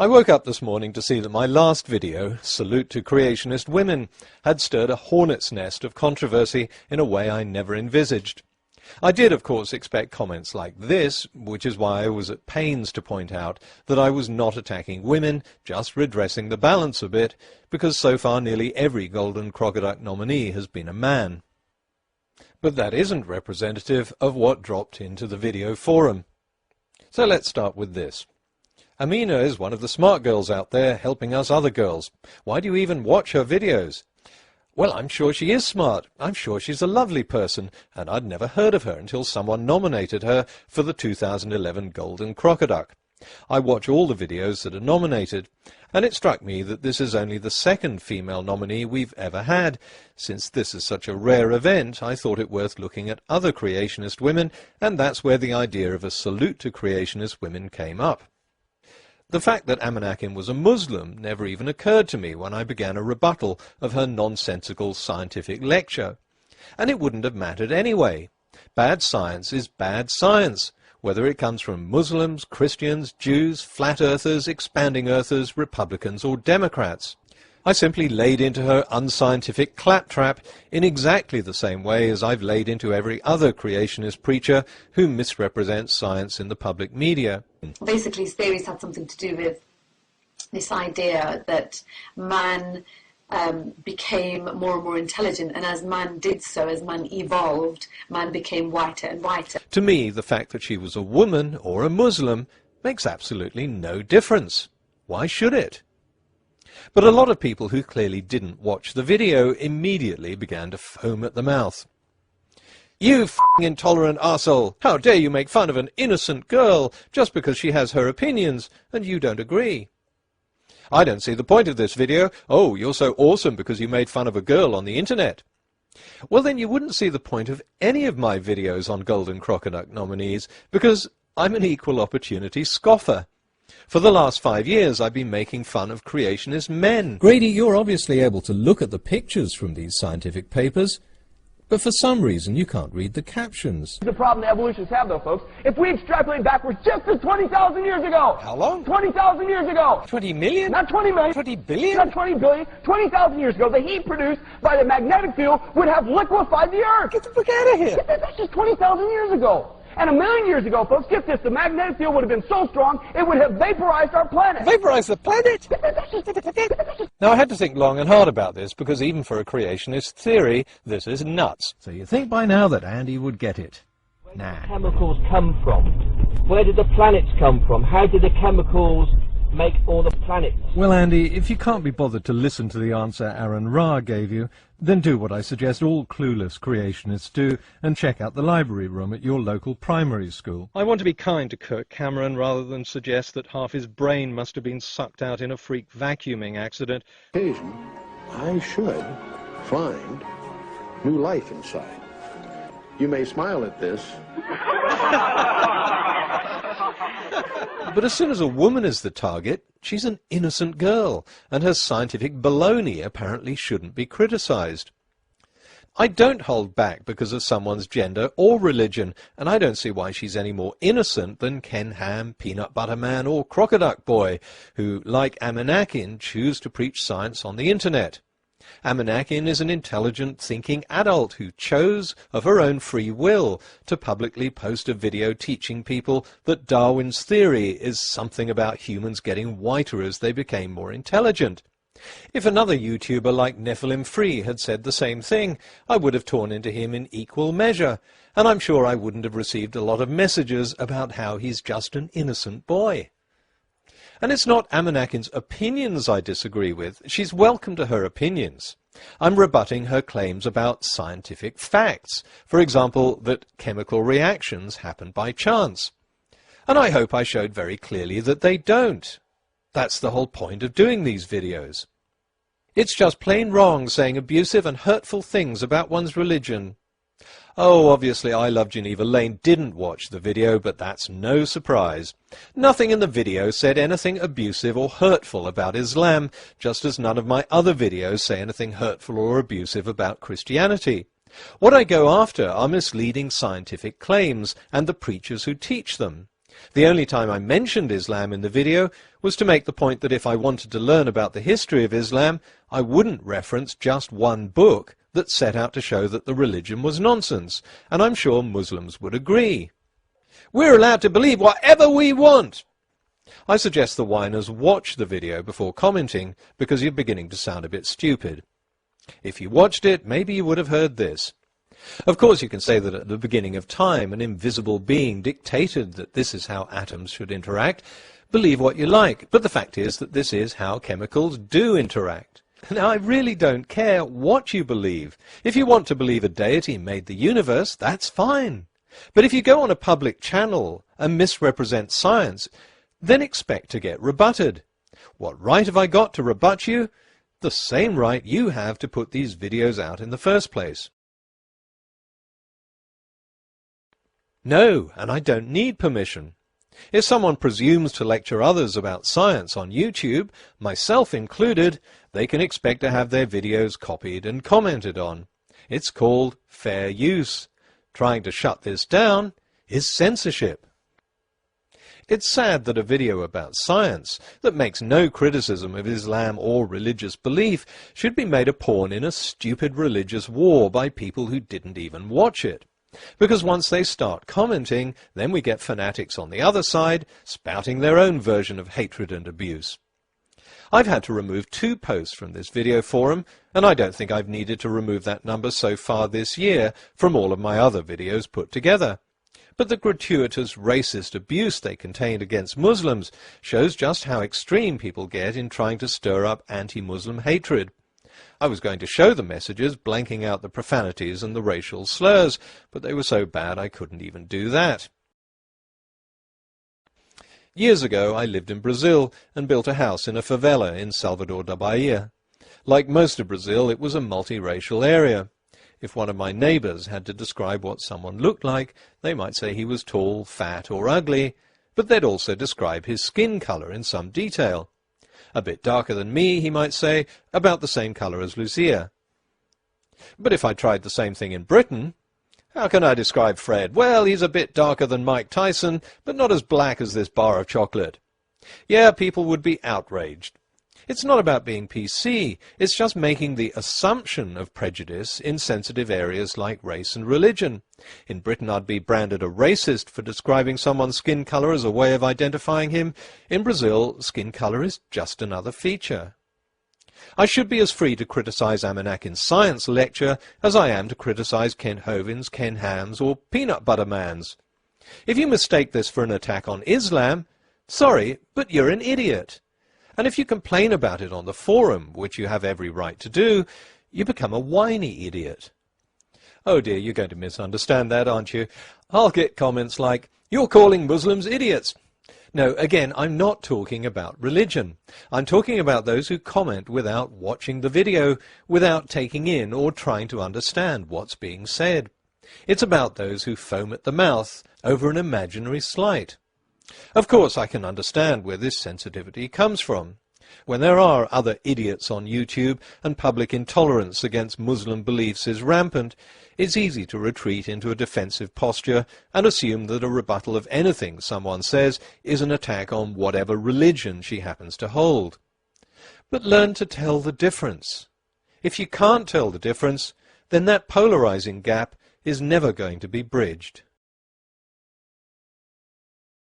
I woke up this morning to see that my last video, Salute to Creationist Women, had stirred a hornet's nest of controversy in a way I never envisaged. I did, of course, expect comments like this, which is why I was at pains to point out that I was not attacking women, just redressing the balance a bit, because so far nearly every Golden Crocoduck nominee has been a man. But that isn't representative of what dropped into the video forum. So let's start with this. Amina is one of the smart girls out there helping us other girls. Why do you even watch her videos? Well, I'm sure she is smart. I'm sure she's a lovely person, and I'd never heard of her until someone nominated her for the 2011 Golden Crocoduck. I watch all the videos that are nominated, and it struck me that this is only the second female nominee we've ever had. Since this is such a rare event, I thought it worth looking at other creationist women, and that's where the idea of a salute to creationist women came up. The fact that Amanakin was a Muslim never even occurred to me when I began a rebuttal of her nonsensical scientific lecture. And it wouldn't have mattered anyway. Bad science is bad science, whether it comes from Muslims, Christians, Jews, flat earthers, expanding earthers, Republicans or Democrats. I simply laid into her unscientific claptrap in exactly the same way as I've laid into every other creationist preacher who misrepresents science in the public media. Basically, his theories had something to do with this idea that man became more and more intelligent, and as man did so, as man evolved, man became whiter and whiter. To me, the fact that she was a woman or a Muslim makes absolutely no difference. Why should it? But a lot of people who clearly didn't watch the video immediately began to foam at the mouth. You f***ing intolerant arsehole! How dare you make fun of an innocent girl just because she has her opinions and you don't agree? I don't see the point of this video. Oh, you're so awesome because you made fun of a girl on the internet. Well, then you wouldn't see the point of any of my videos on Golden Crocoduck nominees because I'm an equal opportunity scoffer. For the last 5 years, I've been making fun of creationist men. Grady, you're obviously able to look at the pictures from these scientific papers, but for some reason you can't read the captions. The problem the evolutionists have, though, folks, if we extrapolate backwards just to 20,000 years ago. How long? 20,000 years ago. 20 million? Not 20 million. 20 billion? Not 20 billion. 20,000 years ago, the heat produced by the magnetic field would have liquefied the Earth. Get the fuck out of here. That's just 20,000 years ago. And 1,000,000 years ago, folks, get this, the magnetic field would have been so strong, it would have vaporized our planet. Vaporized the planet? Now, I had to think long and hard about this, because even for a creationist theory, this is nuts. So you think by now that Andy would get it? Nah. Where did the chemicals come from? Where did the planets come from? How did the chemicals make all the planets? Well, Andy, if you can't be bothered to listen to the answer Aaron Ra gave you, then do what I suggest all clueless creationists do and check out the library room at your local primary school. I want to be kind to Kirk Cameron rather than suggest that half his brain must have been sucked out in a freak vacuuming accident. Occasion, I should find new life inside. You may smile at this. But as soon as a woman is the target, she's an innocent girl, and her scientific baloney apparently shouldn't be criticized. I don't hold back because of someone's gender or religion, and I don't see why she's any more innocent than Ken Ham, Peanut Butter Man, or Crocoduck Boy, who, like Amanakin, choose to preach science on the internet. Amanakin is an intelligent, thinking adult who chose, of her own free will, to publicly post a video teaching people that Darwin's theory is something about humans getting whiter as they became more intelligent. If another YouTuber like Nephilim Free had said the same thing, I would have torn into him in equal measure, and I'm sure I wouldn't have received a lot of messages about how he's just an innocent boy. And it's not Amanakin's opinions I disagree with. She's welcome to her opinions. I'm rebutting her claims about scientific facts. For example, that chemical reactions happen by chance. And I hope I showed very clearly that they don't. That's the whole point of doing these videos. It's just plain wrong saying abusive and hurtful things about one's religion. Oh, obviously I Love Geneva Lane didn't watch the video, but that's no surprise. Nothing in the video said anything abusive or hurtful about Islam, just as none of my other videos say anything hurtful or abusive about Christianity. What I go after are misleading scientific claims and the preachers who teach them. The only time I mentioned Islam in the video was to make the point that if I wanted to learn about the history of Islam, I wouldn't reference just one book that set out to show that the religion was nonsense, and I'm sure Muslims would agree. We're allowed to believe whatever we want. I suggest the whiners watch the video before commenting, because you're beginning to sound a bit stupid. If you watched it, maybe you would have heard this. Of course, you can say that at the beginning of time, an invisible being dictated that this is how atoms should interact. Believe what you like, but the fact is that this is how chemicals do interact. Now, I really don't care what you believe. If you want to believe a deity made the universe, that's fine. But if you go on a public channel and misrepresent science, then expect to get rebutted. What right have I got to rebut you? The same right you have to put these videos out in the first place. No, and I don't need permission. If someone presumes to lecture others about science on YouTube, myself included, they can expect to have their videos copied and commented on. It's called fair use. Trying to shut this down is censorship. It's sad that a video about science that makes no criticism of Islam or religious belief should be made a pawn in a stupid religious war by people who didn't even watch it. Because once they start commenting, then we get fanatics on the other side spouting their own version of hatred and abuse. I've had to remove 2 posts from this video forum, and I don't think I've needed to remove that number so far this year from all of my other videos put together. But the gratuitous racist abuse they contained against Muslims shows just how extreme people get in trying to stir up anti-Muslim hatred. I was going to show the messages blanking out the profanities and the racial slurs, but they were so bad I couldn't even do that. Years ago I lived in Brazil and built a house in a favela in Salvador da Bahia. Like most of Brazil, it was a multiracial area. If one of my neighbours had to describe what someone looked like, they might say he was tall, fat or ugly, but they'd also describe his skin colour in some detail. A bit darker than me, he might say, about the same colour as Lucia. But if I tried the same thing in Britain, how can I describe Fred? Well, he's a bit darker than Mike Tyson, but not as black as this bar of chocolate. Yeah, people would be outraged. It's not about being PC, it's just making the assumption of prejudice in sensitive areas like race and religion. In Britain I'd be branded a racist for describing someone's skin colour as a way of identifying him. In Brazil, skin colour is just another feature. I should be as free to criticise Amanak's science lecture as I am to criticise Ken Hovind's, Ken Ham's or Peanut Butter Man's. If you mistake this for an attack on Islam, sorry, but you're an idiot. And if you complain about it on the forum, which you have every right to do, you become a whiny idiot. Oh dear, you're going to misunderstand that, aren't you? I'll get comments like, "You're calling Muslims idiots." No, again, I'm not talking about religion. I'm talking about those who comment without watching the video, without taking in or trying to understand what's being said. It's about those who foam at the mouth over an imaginary slight. Of course, I can understand where this sensitivity comes from. When there are other idiots on YouTube and public intolerance against Muslim beliefs is rampant, it's easy to retreat into a defensive posture and assume that a rebuttal of anything someone says is an attack on whatever religion she happens to hold. But learn to tell the difference. If you can't tell the difference, then that polarizing gap is never going to be bridged.